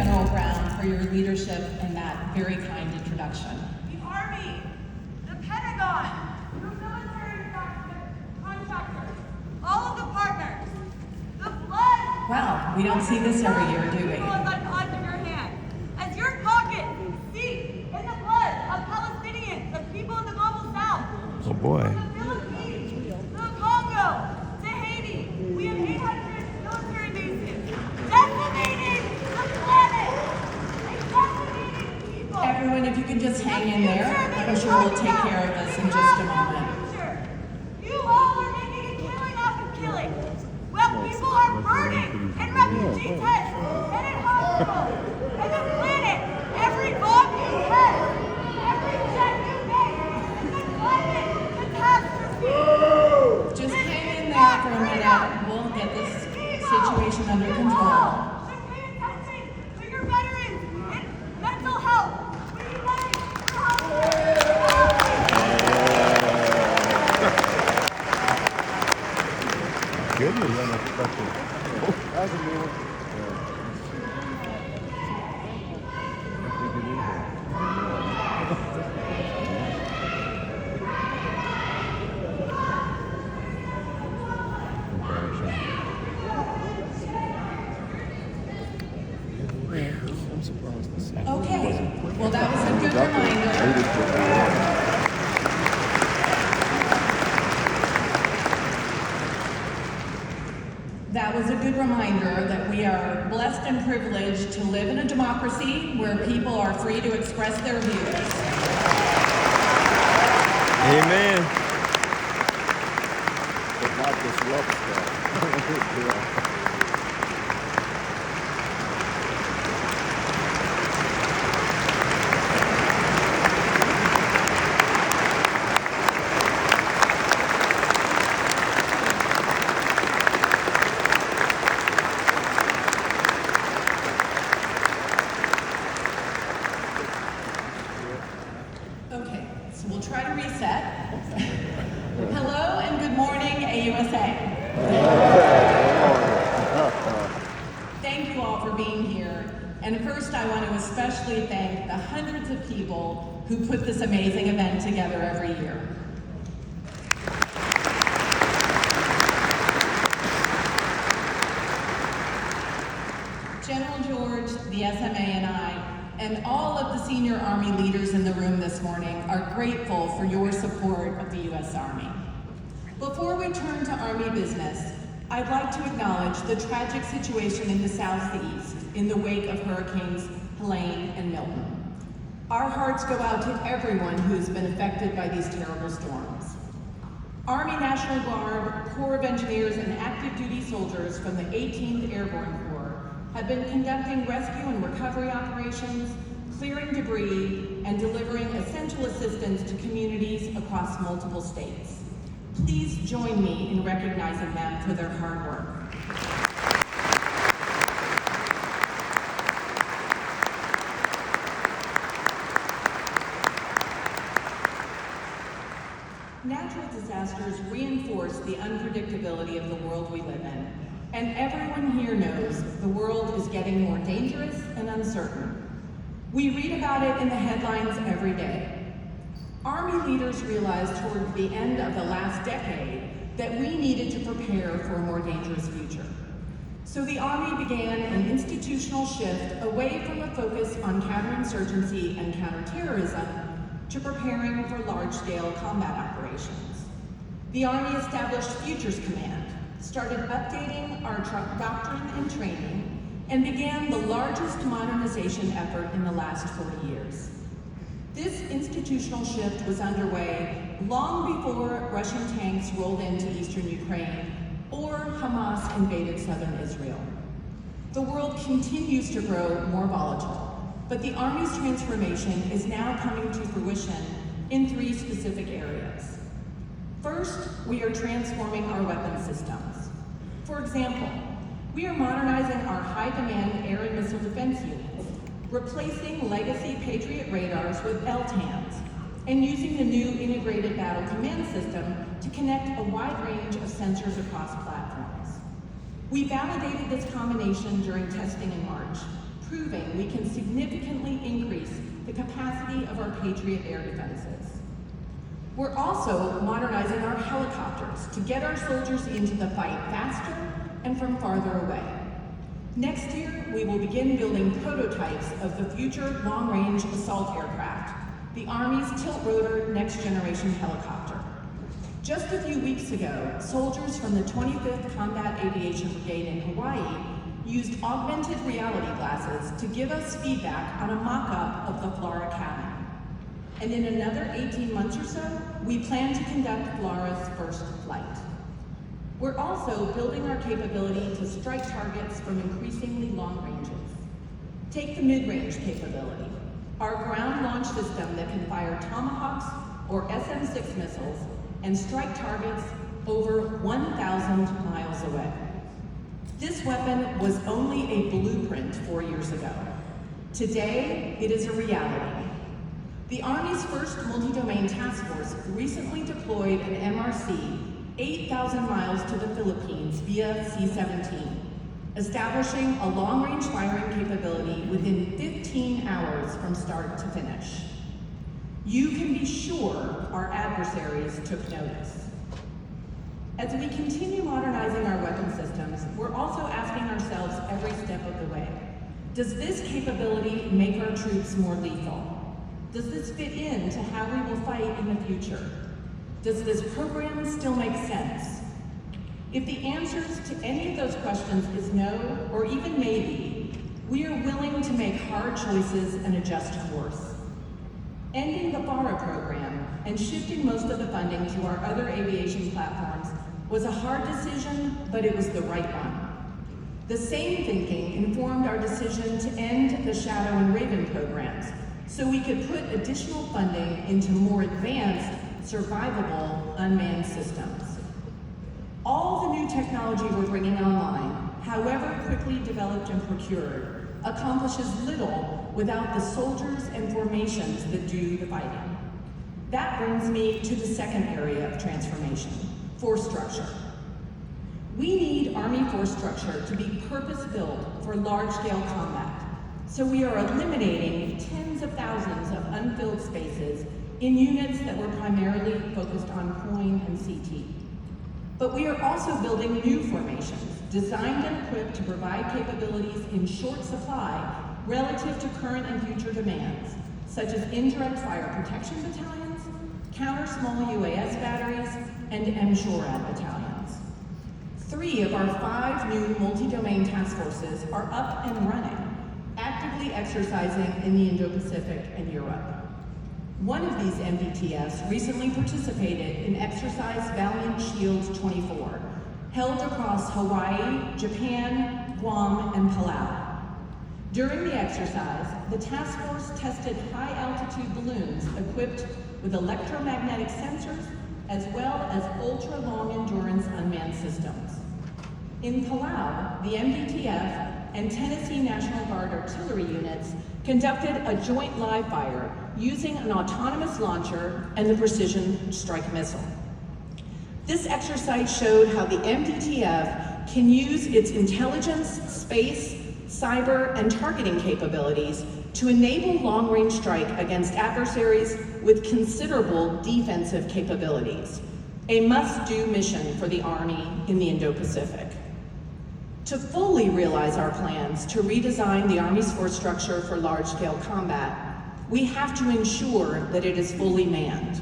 General Brown, for your leadership and that very kind introduction. The Army, the Pentagon, the military contractors, all of the partners, the blood. Wow, we don't see this every year, do we? People on the palms of your hand. As your pockets seep in the blood of Palestinians, of people in the global south. Oh boy. From the Philippines, to the Congo, to Haiti. We have 800 military bases. Decimating the planet. Decimating people. Everyone, if you can just hang in there, I'm sure we'll take care of this in just a moment. You all are making a killing off of killing. Well, people are burning in refugee tents and in hospitals and the planet. Every bomb you hit, every jet you make is a climate catastrophe. Just hang in there for a minute. We'll get this situation under control. Should pay attention to your veterans and mental health. We need money for hospitals. Goodness, unexpected. That's a new one. I'm surprised to see. Okay, well that was a good reminder. That was a good reminder that we are blessed and privileged to live in a democracy where people are free to express their views. Amen. But not disrupt stuff. Okay, so we'll try to reset. Hello and good morning, AUSA. Thank you all for being here. And first, I want to especially thank the hundreds of people who put this amazing event together every year. General George, the SMA, and I, and all of the senior Army leaders in the room this morning are grateful for your support of the U.S. Army. Before we turn to Army business, I'd like to acknowledge the tragic situation in the Southeast in the wake of Hurricanes Helene and Milton. Our hearts go out to everyone who's been affected by these terrible storms. Army National Guard, Corps of Engineers, and active duty soldiers from the 18th Airborne Corps have been conducting rescue and recovery operations, clearing debris, and delivering essential assistance to communities across multiple states. Please join me in recognizing them for their hard work. Natural disasters reinforce the unpredictability of the world we live in, and everyone here knows the world is getting more dangerous and uncertain. We read about it in the headlines every day. Army leaders realized toward the end of the last decade that we needed to prepare for a more dangerous future. So the Army began an institutional shift away from a focus on counterinsurgency and counterterrorism to preparing for large-scale combat operations. The Army established Futures Command, started updating our doctrine and training, and began the largest modernization effort in the last 40 years. This institutional shift was underway long before Russian tanks rolled into eastern Ukraine or Hamas invaded southern Israel. The world continues to grow more volatile, but the Army's transformation is now coming to fruition in 3 specific areas. First, we are transforming our weapon systems. For example, we are modernizing our high-demand air and missile defense units, replacing legacy Patriot radars with LTAMs, and using the new Integrated Battle Command System to connect a wide range of sensors across platforms. We validated this combination during testing in March, proving we can significantly increase the capacity of our Patriot air defenses. We're also modernizing our helicopters to get our soldiers into the fight faster and from farther away. Next year, we will begin building prototypes of the future long-range assault aircraft, the Army's tilt-rotor next-generation helicopter. Just a few weeks ago, soldiers from the 25th Combat Aviation Brigade in Hawaii used augmented reality glasses to give us feedback on a mock-up of the FLRAA cabin. And in another 18 months or so, we plan to conduct FLRAA's first flight. We're also building our capability to strike targets from increasingly long ranges. Take the mid-range capability, our ground launch system that can fire Tomahawks or SM-6 missiles and strike targets over 1,000 miles away. This weapon was only a blueprint 4 years ago. Today, it is a reality. The Army's first multi-domain task force recently deployed an MRC 8,000 miles to the Philippines via C-17, establishing a long-range firing capability within 15 hours from start to finish. You can be sure our adversaries took notice. As we continue modernizing our weapon systems, we're also asking ourselves every step of the way, does this capability make our troops more lethal? Does this fit into how we will fight in the future? Does this program still make sense? If the answers to any of those questions is no, or even maybe, we are willing to make hard choices and adjust course. Ending the FARA program and shifting most of the funding to our other aviation platforms was a hard decision, but it was the right one. The same thinking informed our decision to end the Shadow and Raven programs, so we could put additional funding into more advanced, survivable unmanned systems. All the new technology we're bringing online, however quickly developed and procured, accomplishes little without the soldiers and formations that do the fighting. That brings me to the second area of transformation, force structure. We need Army force structure to be purpose-built for large-scale combat. So we are eliminating tens of thousands of unfilled spaces in units that were primarily focused on COIN and CT. But we are also building new formations designed and equipped to provide capabilities in short supply relative to current and future demands, such as indirect fire protection battalions, counter small UAS batteries, and MSHORAD battalions. 3 of our 5 new multi-domain task forces are up and running, actively exercising in the Indo-Pacific and Europe. One of these MDTFs recently participated in Exercise Valiant Shield 24, held across Hawaii, Japan, Guam, and Palau. During the exercise, the task force tested high-altitude balloons equipped with electromagnetic sensors as well as ultra-long-endurance unmanned systems. In Palau, the MDTF and Tennessee National Guard artillery units conducted a joint live fire using an autonomous launcher and the precision strike missile. This exercise showed how the MDTF can use its intelligence, space, cyber, and targeting capabilities to enable long-range strike against adversaries with considerable defensive capabilities, a must-do mission for the Army in the Indo-Pacific. To fully realize our plans to redesign the Army's force structure for large-scale combat, we have to ensure that it is fully manned.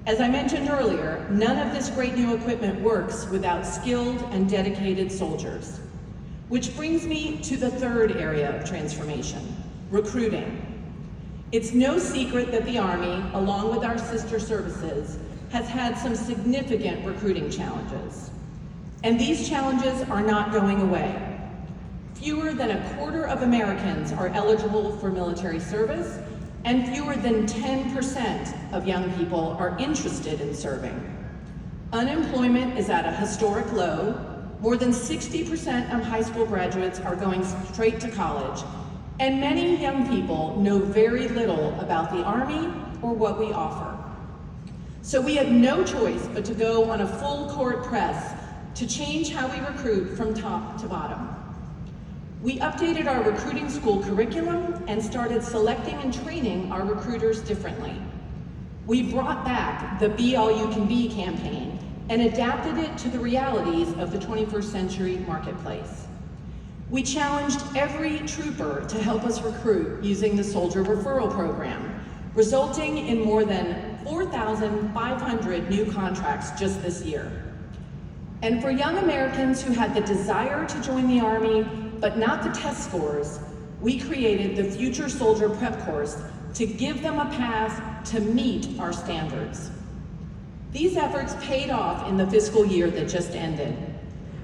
As I mentioned earlier, none of this great new equipment works without skilled and dedicated soldiers. Which brings me to the third area of transformation, recruiting. It's no secret that the Army, along with our sister services, has had some significant recruiting challenges. And these challenges are not going away. Fewer than 1/4 of Americans are eligible for military service, and fewer than 10% of young people are interested in serving. Unemployment is at a historic low. More than 60% of high school graduates are going straight to college, and many young people know very little about the Army or what we offer. So we have no choice but to go on a full court press to change how we recruit from top to bottom. We updated our recruiting school curriculum and started selecting and training our recruiters differently. We brought back the Be All You Can Be campaign and adapted it to the realities of the 21st century marketplace. We challenged every trooper to help us recruit using the Soldier Referral Program, resulting in more than 4,500 new contracts just this year. And for young Americans who had the desire to join the Army, but not the test scores, we created the Future Soldier Prep Course to give them a path to meet our standards. These efforts paid off in the fiscal year that just ended.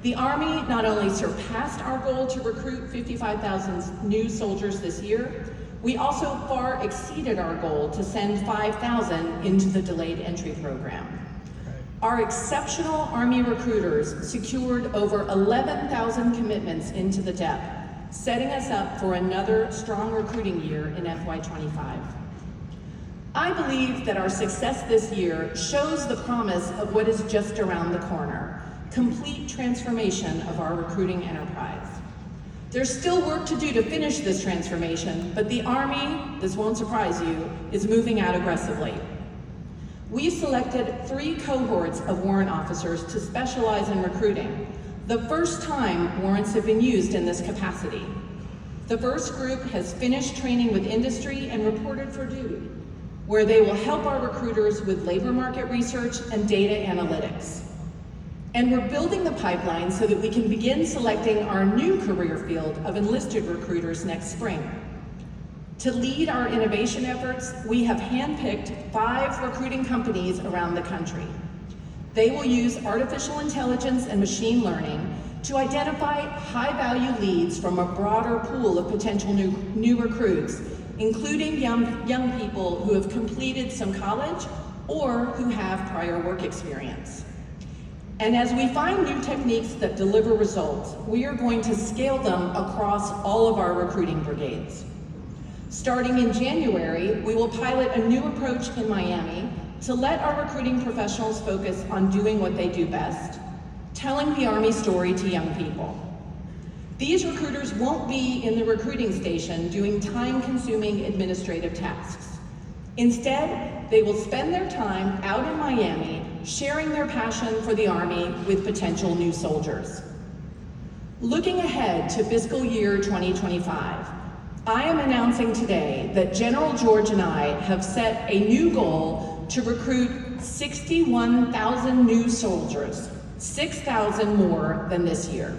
The Army not only surpassed our goal to recruit 55,000 new soldiers this year, we also far exceeded our goal to send 5,000 into the delayed entry program. Our exceptional Army recruiters secured over 11,000 commitments into the DEP, setting us up for another strong recruiting year in FY25. I believe that our success this year shows the promise of what is just around the corner, complete transformation of our recruiting enterprise. There's still work to do to finish this transformation, but the Army, this won't surprise you, is moving out aggressively. We've selected 3 cohorts of warrant officers to specialize in recruiting, the first time warrants have been used in this capacity. The first group has finished training with industry and reported for duty, where they will help our recruiters with labor market research and data analytics. And we're building the pipeline so that we can begin selecting our new career field of enlisted recruiters next spring. To lead our innovation efforts, we have handpicked 5 recruiting companies around the country. They will use artificial intelligence and machine learning to identify high-value leads from a broader pool of potential new recruits, including young people who have completed some college or who have prior work experience. And as we find new techniques that deliver results, we are going to scale them across all of our recruiting brigades. Starting in January, we will pilot a new approach in Miami to let our recruiting professionals focus on doing what they do best, telling the Army story to young people. These recruiters won't be in the recruiting station doing time-consuming administrative tasks. Instead, they will spend their time out in Miami sharing their passion for the Army with potential new soldiers. Looking ahead to fiscal year 2025, I am announcing today that General George and I have set a new goal to recruit 61,000 new soldiers, 6,000 more than this year.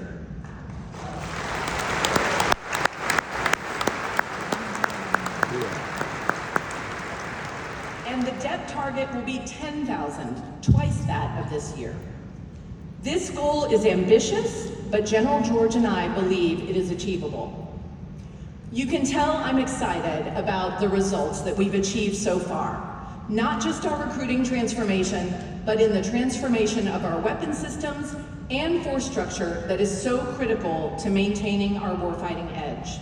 And the DEP target will be 10,000, twice that of this year. This goal is ambitious, but General George and I believe it is achievable. You can tell I'm excited about the results that we've achieved so far, not just our recruiting transformation, but in the transformation of our weapon systems and force structure that is so critical to maintaining our warfighting edge.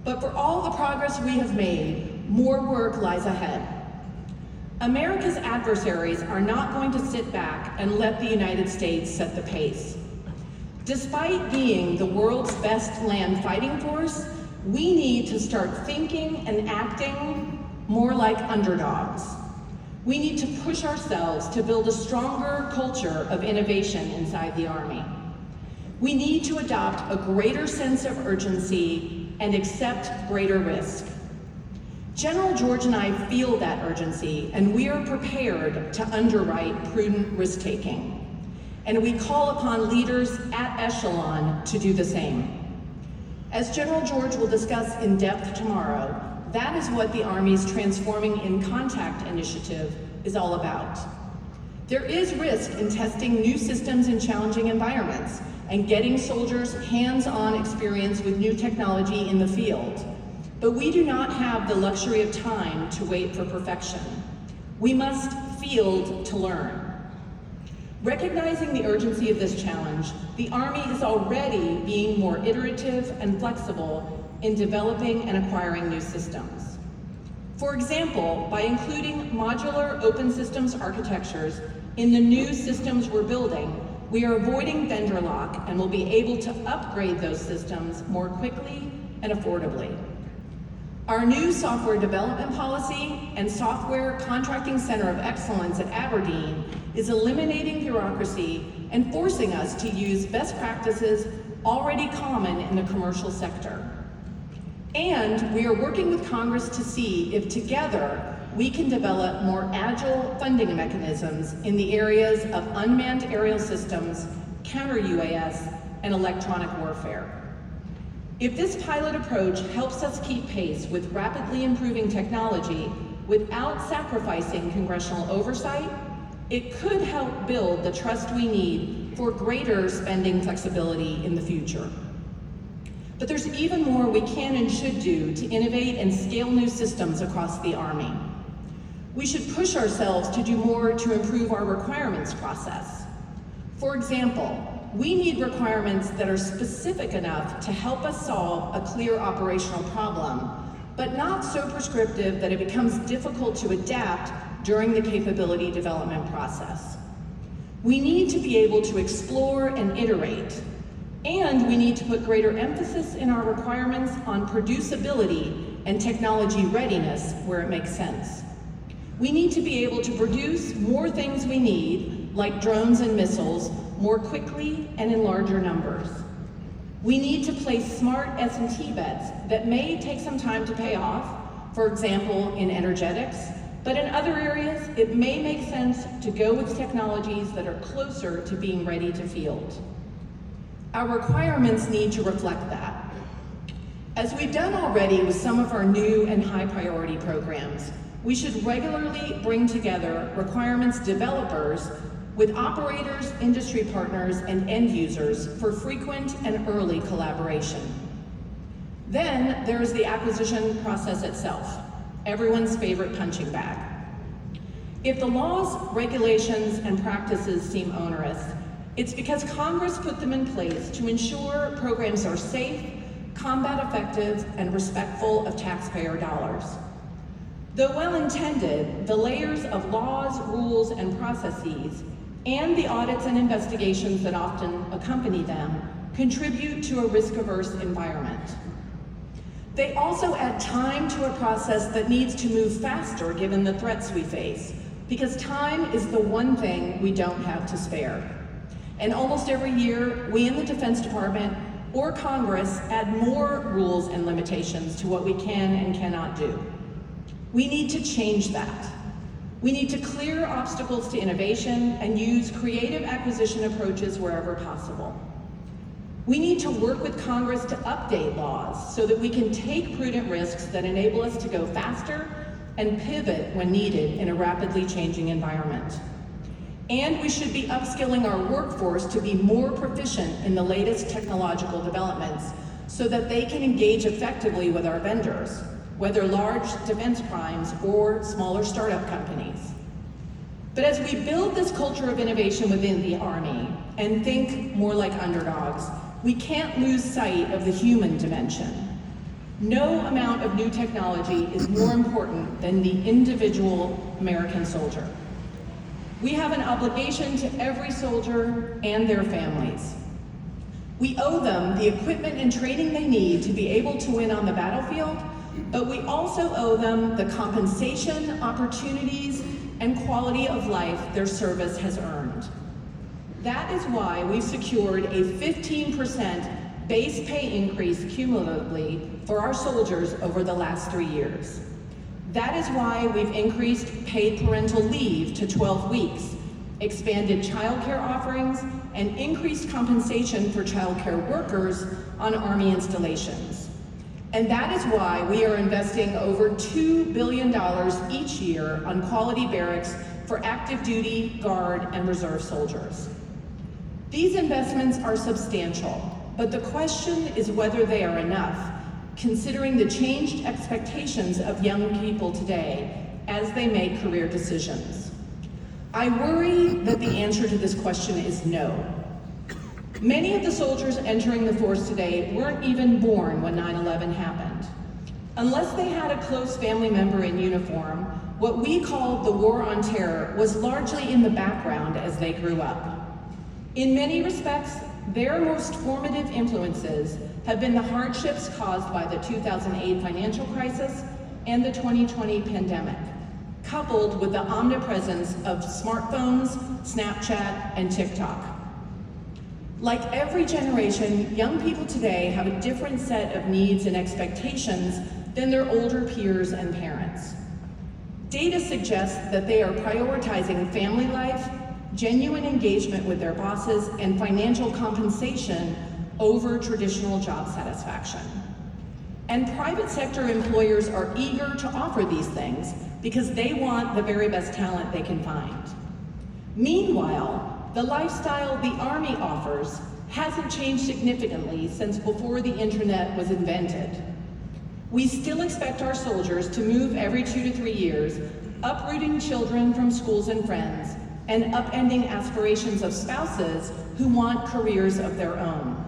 But for all the progress we have made, more work lies ahead. America's adversaries are not going to sit back and let the United States set the pace. Despite being the world's best land fighting force, we need to start thinking and acting more like underdogs. We need to push ourselves to build a stronger culture of innovation inside the Army. We need to adopt a greater sense of urgency and accept greater risk. General George and I feel that urgency, and we are prepared to underwrite prudent risk-taking. And we call upon leaders at echelon to do the same. As General George will discuss in depth tomorrow, that is what the Army's Transforming in Contact initiative is all about. There is risk in testing new systems in challenging environments and getting soldiers hands-on experience with new technology in the field. But we do not have the luxury of time to wait for perfection. We must field to learn. Recognizing the urgency of this challenge, the Army is already being more iterative and flexible in developing and acquiring new systems. For example, by including modular open systems architectures in the new systems we're building, we are avoiding vendor lock and will be able to upgrade those systems more quickly and affordably. Our new software development policy and software contracting center of excellence at Aberdeen is eliminating bureaucracy and forcing us to use best practices already common in the commercial sector. And we are working with Congress to see if together we can develop more agile funding mechanisms in the areas of unmanned aerial systems, counter-UAS, and electronic warfare. If this pilot approach helps us keep pace with rapidly improving technology without sacrificing congressional oversight, it could help build the trust we need for greater spending flexibility in the future. But there's even more we can and should do to innovate and scale new systems across the Army. We should push ourselves to do more to improve our requirements process. For example, we need requirements that are specific enough to help us solve a clear operational problem, but not so prescriptive that it becomes difficult to adapt during the capability development process. We need to be able to explore and iterate, and we need to put greater emphasis in our requirements on producibility and technology readiness where it makes sense. We need to be able to produce more things we need, like drones and missiles, more quickly and in larger numbers. We need to place smart S&T bets that may take some time to pay off, for example, in energetics, but in other areas, it may make sense to go with technologies that are closer to being ready to field. Our requirements need to reflect that. As we've done already with some of our new and high priority programs, we should regularly bring together requirements developers with operators, industry partners, and end users for frequent and early collaboration. Then there's the acquisition process itself, everyone's favorite punching bag. If the laws, regulations, and practices seem onerous, it's because Congress put them in place to ensure programs are safe, combat effective, and respectful of taxpayer dollars. Though well-intended, the layers of laws, rules, and processes and the audits and investigations that often accompany them contribute to a risk-averse environment. They also add time to a process that needs to move faster given the threats we face, because time is the one thing we don't have to spare. And almost every year, we in the Defense Department or Congress add more rules and limitations to what we can and cannot do. We need to change that. We need to clear obstacles to innovation and use creative acquisition approaches wherever possible. We need to work with Congress to update laws so that we can take prudent risks that enable us to go faster and pivot when needed in a rapidly changing environment. And we should be upskilling our workforce to be more proficient in the latest technological developments so that they can engage effectively with our vendors, whether large defense primes or smaller startup companies. But as we build this culture of innovation within the Army and think more like underdogs, we can't lose sight of the human dimension. No amount of new technology is more important than the individual American soldier. We have an obligation to every soldier and their families. We owe them the equipment and training they need to be able to win on the battlefield, but we also owe them the compensation, opportunities, and quality of life their service has earned. That is why we've secured a 15% base pay increase cumulatively for our soldiers over the last 3 years. That is why we've increased paid parental leave to 12 weeks, expanded childcare offerings, and increased compensation for childcare workers on Army installations. And that is why we are investing over $2 billion each year on quality barracks for active duty, guard, and reserve soldiers. These investments are substantial, but the question is whether they are enough, considering the changed expectations of young people today as they make career decisions. I worry that the answer to this question is no. Many of the soldiers entering the force today weren't even born when 9/11 happened. Unless they had a close family member in uniform, what we called the War on Terror was largely in the background as they grew up. In many respects, their most formative influences have been the hardships caused by the 2008 financial crisis and the 2020 pandemic, coupled with the omnipresence of smartphones, Snapchat, and TikTok. Like every generation, young people today have a different set of needs and expectations than their older peers and parents. Data suggests that they are prioritizing family life, genuine engagement with their bosses, and financial compensation over traditional job satisfaction. And private sector employers are eager to offer these things because they want the very best talent they can find. Meanwhile, the lifestyle the Army offers hasn't changed significantly since before the internet was invented. We still expect our soldiers to move every 2 to 3 years, uprooting children from schools and friends, and upending aspirations of spouses who want careers of their own.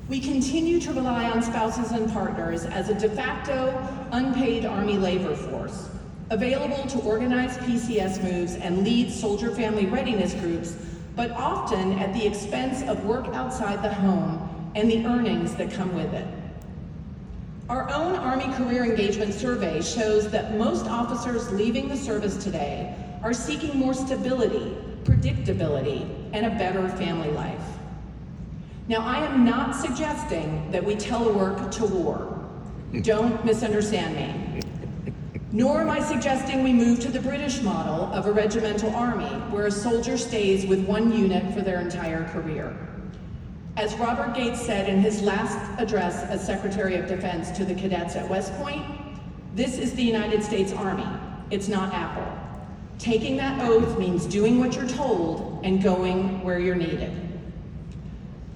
We continue to rely on spouses and partners as a de facto, unpaid Army labor force, available to organize PCS moves and lead soldier family readiness groups, but often at the expense of work outside the home and the earnings that come with it. Our own Army Career Engagement Survey shows that most officers leaving the service today are seeking more stability, predictability, and a better family life. Now, I am not suggesting that we telework to war. Don't misunderstand me. Nor am I suggesting we move to the British model of a regimental army, where a soldier stays with one unit for their entire career. As Robert Gates said in his last address as Secretary of Defense to the cadets at West Point, this is the United States Army, it's not Apple. Taking that oath means doing what you're told and going where you're needed.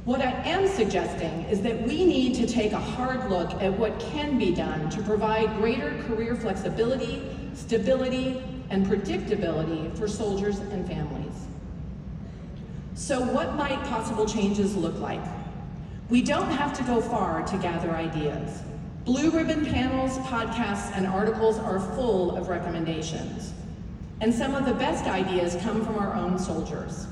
What I am suggesting is that we need to take a hard look at what can be done to provide greater career flexibility, stability, and predictability for soldiers and families. So what might possible changes look like? We don't have to go far to gather ideas. Blue ribbon panels, podcasts, and articles are full of recommendations. And some of the best ideas come from our own soldiers.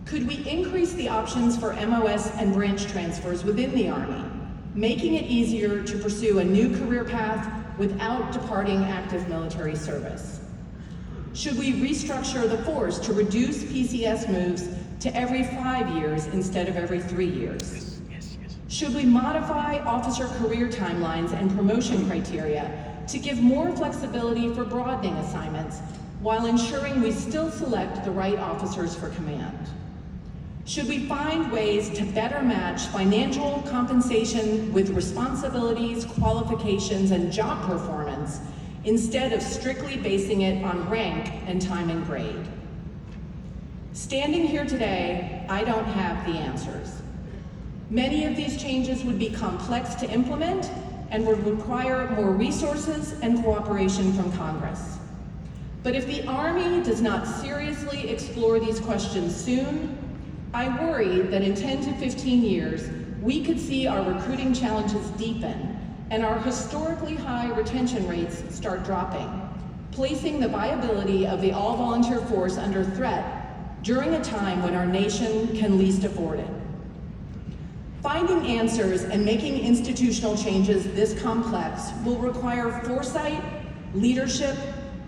Could we increase the options for MOS and branch transfers within the Army, making it easier to pursue a new career path without departing active military service? Should we restructure the force to reduce PCS moves to every 5 years instead of every 3 years? Should we modify officer career timelines and promotion criteria to give more flexibility for broadening assignments while ensuring we still select the right officers for command? Should we find ways to better match financial compensation with responsibilities, qualifications, and job performance instead of strictly basing it on rank and time and grade? Standing here today, I don't have the answers. Many of these changes would be complex to implement and would require more resources and cooperation from Congress. But if the Army does not seriously explore these questions soon, I worry that in 10 to 15 years, we could see our recruiting challenges deepen and our historically high retention rates start dropping, placing the viability of the all-volunteer force under threat during a time when our nation can least afford it. Finding answers and making institutional changes this complex will require foresight, leadership,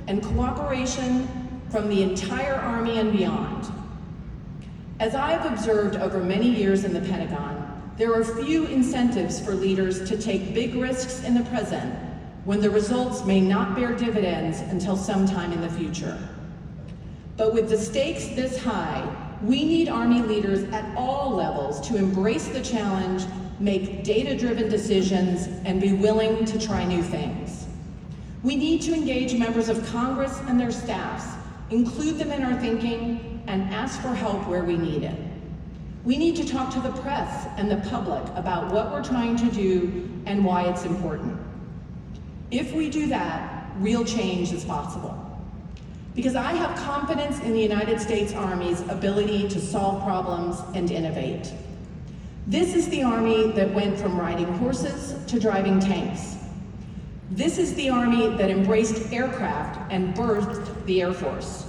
and cooperation from the entire Army and beyond. As I have observed over many years in the Pentagon, there are few incentives for leaders to take big risks in the present when the results may not bear dividends until sometime in the future. But with the stakes this high, we need Army leaders at all levels to embrace the challenge, make data-driven decisions, and be willing to try new things. We need to engage members of Congress and their staffs, include them in our thinking, and ask for help where we need it. We need to talk to the press and the public about what we're trying to do and why it's important. If we do that, real change is possible. Because I have confidence in the United States Army's ability to solve problems and innovate. This is the Army that went from riding horses to driving tanks. This is the Army that embraced aircraft and birthed the Air Force.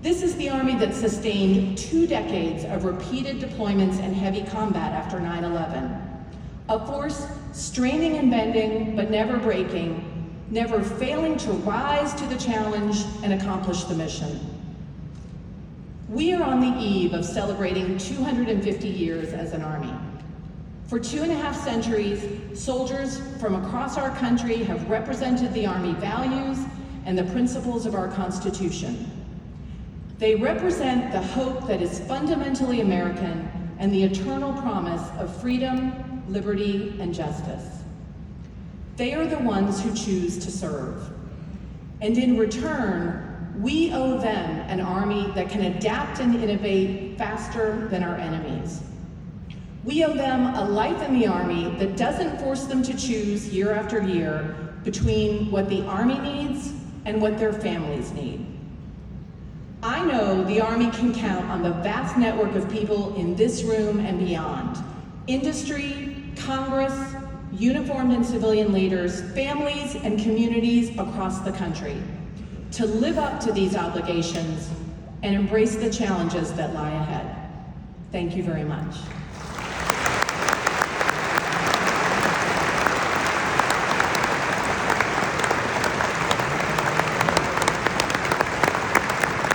This is the Army that sustained 2 decades of repeated deployments and heavy combat after 9/11. A force straining and bending, but never breaking, never failing to rise to the challenge and accomplish the mission. We are on the eve of celebrating 250 years as an Army. For 2.5 centuries, soldiers from across our country have represented the Army values and the principles of our Constitution. They represent the hope that is fundamentally American and the eternal promise of freedom, liberty, and justice. They are the ones who choose to serve. And in return, we owe them an Army that can adapt and innovate faster than our enemies. We owe them a life in the Army that doesn't force them to choose year after year between what the Army needs and what their families need. I know the Army can count on the vast network of people in this room and beyond. Industry, Congress, uniformed and civilian leaders, families, and communities across the country to live up to these obligations and embrace the challenges that lie ahead. Thank you very much.